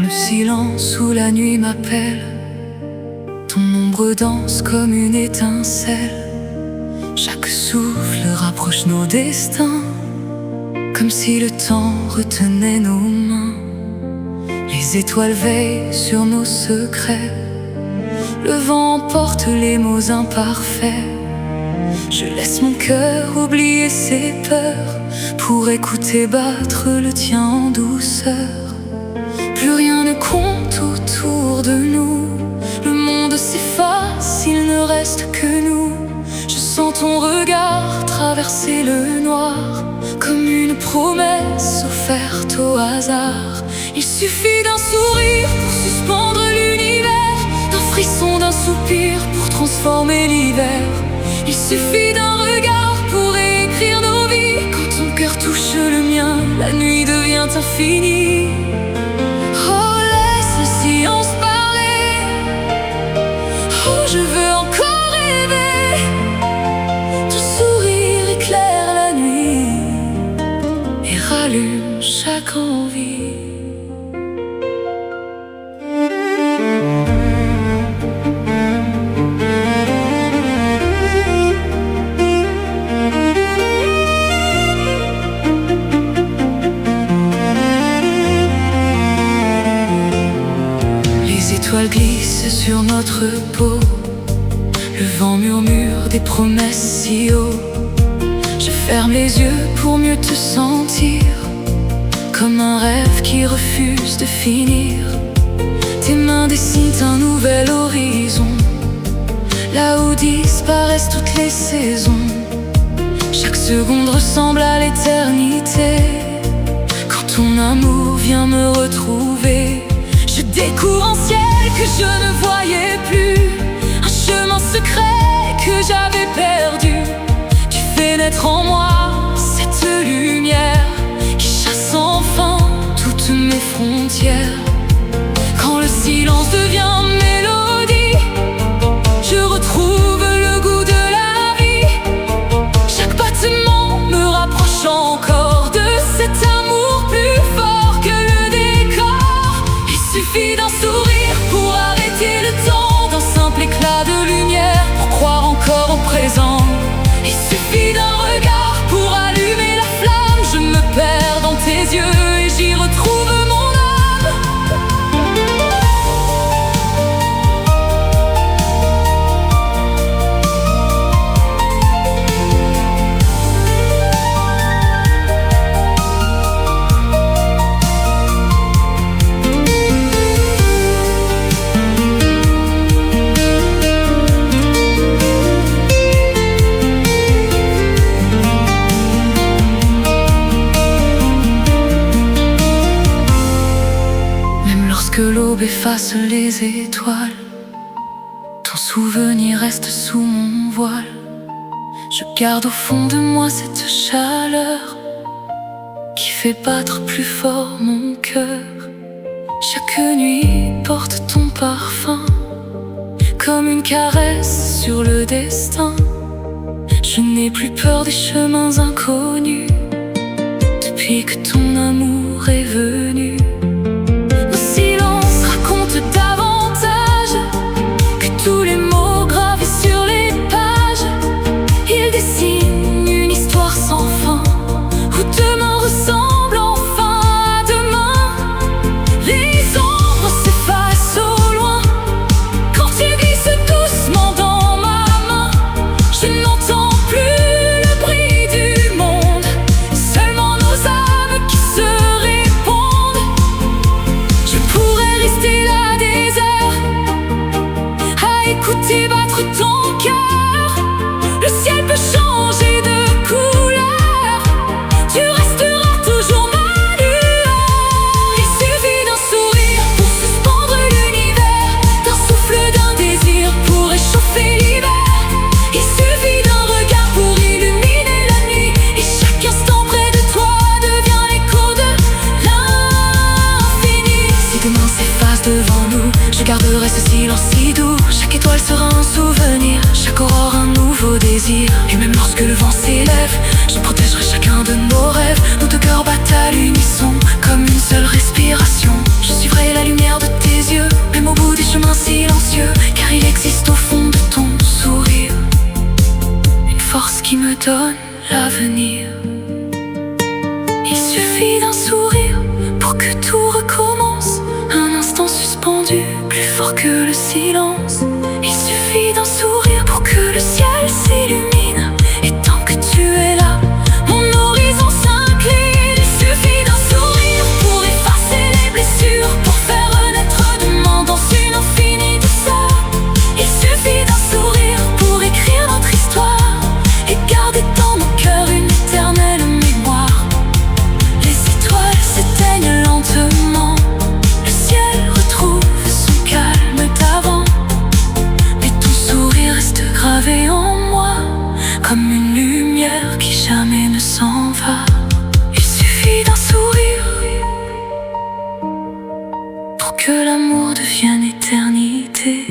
Silence où la nuit m'appelle, ton ombre danse comme une étincelle. Chaque souffle rapproche nos destins, comme si le temps retenait nos mains. Les étoiles veillent sur nos secrets, le vent emporte les mots imparfaits. Je laisse mon cœur oublier ses peurs pour écouter battre le tien en douceur. Plus rien ne compte autour de nous, le monde s'efface, il ne reste que nous. Je sens ton regard traverser le noir, comme une promesse offerte au hasard. Il suffit d'un sourire pour suspendre l'univers, d'un frisson, d'un soupir pour transformer l'hiver. Il suffit d'un regard pour écrire nos vies. Quand ton cœur touche le mien, la nuit devient infinie. Je veux encore rêver, ton sourire éclaire la nuit et rallume chaque envie. Les étoiles glissent sur notre peau, le vent murmure des promesses si haut. Je ferme les yeux pour mieux te sentir, comme un rêve qui refuse de finir. Tes mains dessinent un nouvel horizon, là où disparaissent toutes les saisons. Chaque seconde ressemble à l'éternité. Quand ton amour vient me retrouver, je découvre un ciel que je ne voyais plus, un chemin secret que j'avais perdu. Tu fais naître en moi cette lumière qui chasse enfin toutes mes frontières. Quand le silence devient mélodie, je retrouve le goût de la vie. Chaque battement me rapproche encore de cet amour plus fort que le décor. Il suffit d'un sourire pour arrêter le temps, d'un simple éclat de lumière pour croire encore au présent. Il suffit d'un regard pour allumer la flamme. Je me perds dans tes yeux et j'y retrouve mon âme. Que l'aube efface les étoiles, ton souvenir reste sous mon voile. Je garde au fond de moi cette chaleur qui fait battre plus fort mon cœur. Chaque nuit porte ton parfum, comme une caresse sur le destin. Je n'ai plus peur des chemins inconnus depuis que ton amour est venu. Tous les mots gravés sur les pages, ils dessinent une histoire sans fin, où demain ressemble enfin à demain. Les ombres s'effacent au loin, quand tu glisses doucement dans ma main. Je n'entends plus le bruit du monde, seulement nos âmes qui se répondent. ce silence si doux. Chaque étoile sera un souvenir, chaque aurore un nouveau désir. Et même lorsque le vent s'élève, je protégerai chacun de nos rêves. Nos deux cœurs battent à l'unisson, comme une seule respiration. Je suivrai la lumière de tes yeux, même au bout des chemins silencieux. Car il existe au fond de ton sourire une force qui me donne l'avenir. Il suffit d'un sourire pour que tout recommence. Un instant suspendu, plus fort que le silence. Il suffit d'un sourire pour que le ciel s'illumine. Et tant que tu es là, mon horizon s'incline. Il suffit d'un sourire pour effacer les blessures, pour faire renaître demain dans une infinie douceur. Il suffit d'un sourire pour écrire notre histoire et garder dans nos cœurs une éternelle mémoire. Les étoiles s'éteignent lentement, le ciel retrouve son calme d'avant, mais ton sourire reste gravé en moi, comme une lumière qui jamais ne s'en va. Il suffit d'un sourire pour que l'amour devienne éternité.